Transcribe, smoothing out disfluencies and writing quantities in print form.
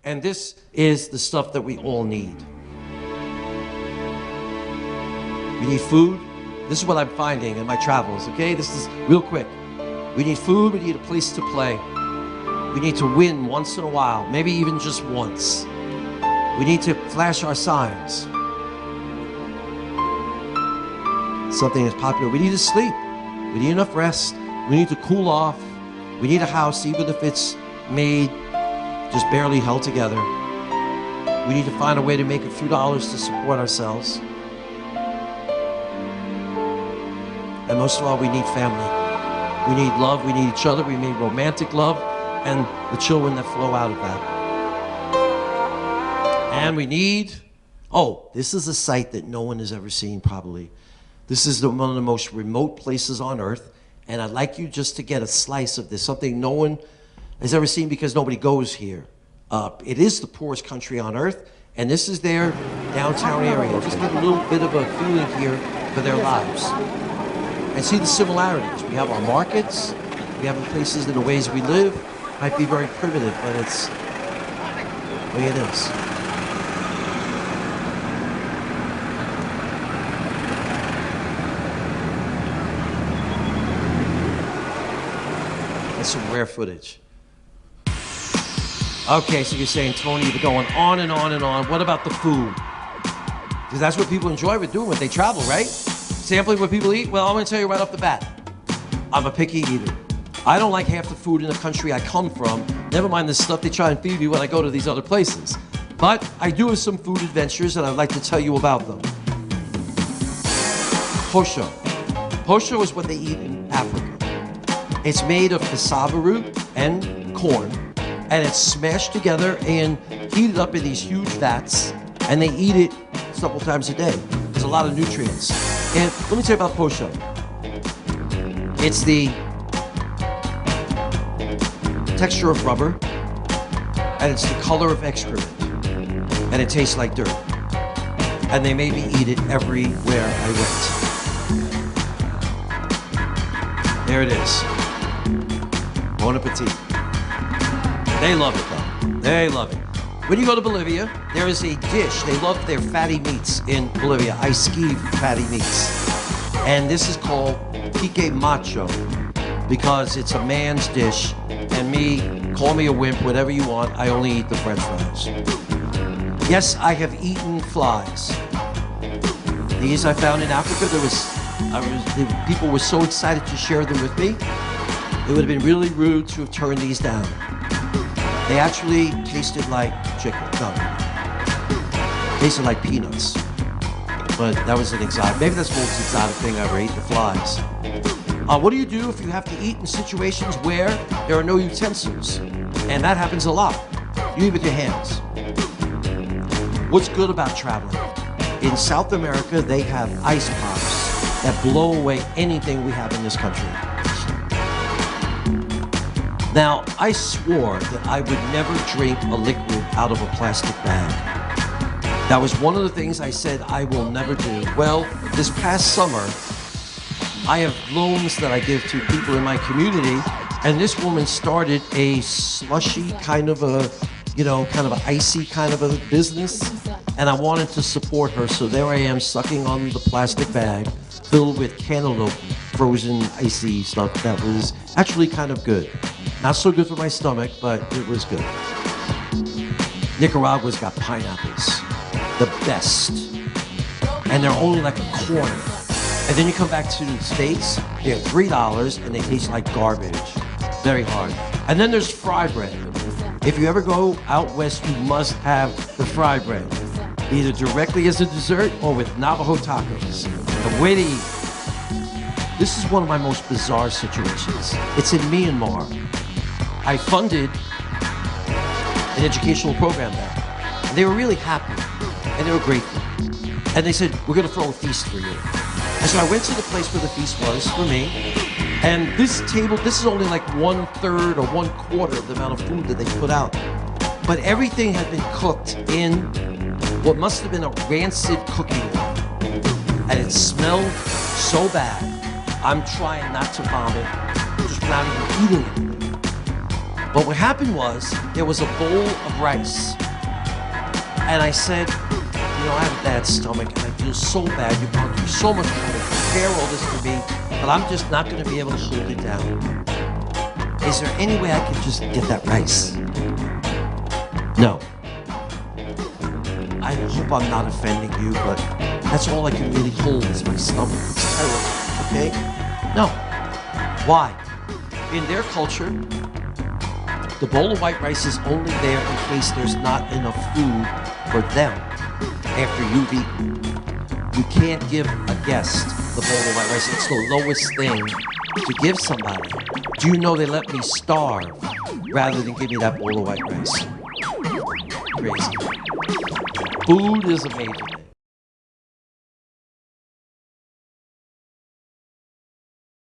And this is the stuff that we all need. We need food. This is what I'm finding in my travels, okay? This is real quick. We need food, we need a place to play. We need to win once in a while, maybe even just once. We need to flash our signs. Something is popular. We need to sleep. We need enough rest. We need to cool off. We need a house, even if it's made just barely held together. We need to find a way to make a few dollars to support ourselves. And most of all, we need family. We need love, we need each other, we need romantic love, and the children that flow out of that. And we need, this is a site that no one has ever seen probably. This is one of the most remote places on earth, and I'd like you just to get a slice of this, something no one has ever seen because nobody goes here. It is the poorest country on earth, and this is their downtown area. Just get a little bit of a feeling here for their lives. And see the similarities. We have our markets, we have the places and the ways we live. Might be very primitive, but it's the way it is. That's some rare footage. Okay, so you're saying, Tony, you're going on and on and on. What about the food? Because that's what people enjoy with doing when they travel, right? Sampling what people eat? Well, I'm gonna tell you right off the bat. I'm a picky eater. I don't like half the food in the country I come from. Never mind the stuff they try and feed me when I go to these other places. But I do have some food adventures and I'd like to tell you about them. Posho. Posho is what they eat in Africa. It's made of cassava root and corn, and it's smashed together and heated up in these huge vats, and they eat it several times a day. There's a lot of nutrients. And let me tell you about posho. It's the texture of rubber, and it's the color of excrement, and it tastes like dirt. And they made me eat it everywhere I went. There it is. Bon appetit. They love it though. They love it. When you go to Bolivia, there is a dish. They love their fatty meats in Bolivia. I ski fatty meats. And this is called pique macho because it's a man's dish. And me, call me a wimp, whatever you want, I only eat the French fries. Yes, I have eaten flies. These I found in Africa. People were so excited to share them with me. It would have been really rude to have turned these down. They actually tasted like chicken. No. Tasted like peanuts. But that was an exotic, maybe that's the most exotic thing I ever ate, the flies. What do you do if you have to eat in situations where there are no utensils? And that happens a lot. You eat with your hands. What's good about traveling? In South America, they have ice pops that blow away anything we have in this country. Now, I swore that I would never drink a liquid out of a plastic bag. That was one of the things I said I will never do. Well, this past summer, I have loans that I give to people in my community, and this woman started a slushy kind of a, kind of an icy kind of a business, and I wanted to support her, so there I am sucking on the plastic bag filled with cantaloupe, frozen icy stuff that was actually kind of good. Not so good for my stomach, but it was good. Nicaragua's got pineapples, the best. And they're only like a quarter. And then you come back to the States, they're $3 and they taste like garbage. Very hard. And then there's fry bread. If you ever go out west, you must have the fry bread, either directly as a dessert or with Navajo tacos. The way to eat. This is one of my most bizarre situations. It's in Myanmar. I funded an educational program there. And they were really happy, and they were grateful. And they said, we're gonna throw a feast for you. And so I went to the place where the feast was for me, and this table, this is only like 1/3 or 1/4 of the amount of food that they put out. But everything had been cooked in what must have been a rancid cooking oil. And it smelled so bad. I'm trying not to vomit, just not even eating it. But what happened was, there was a bowl of rice. And I said, I have a bad stomach and I feel so bad. You've gone through so much trouble to prepare all this for me, but I'm just not going to be able to hold it down. Is there any way I could just get that rice? No. I hope I'm not offending you, but that's all I can really hold is my stomach. It's terrible, okay? No. Why? In their culture, the bowl of white rice is only there in case there's not enough food for them after you've eaten. You can't give a guest the bowl of white rice. It's the lowest thing to give somebody. Do you know they let me starve rather than give me that bowl of white rice? Crazy. Food is amazing.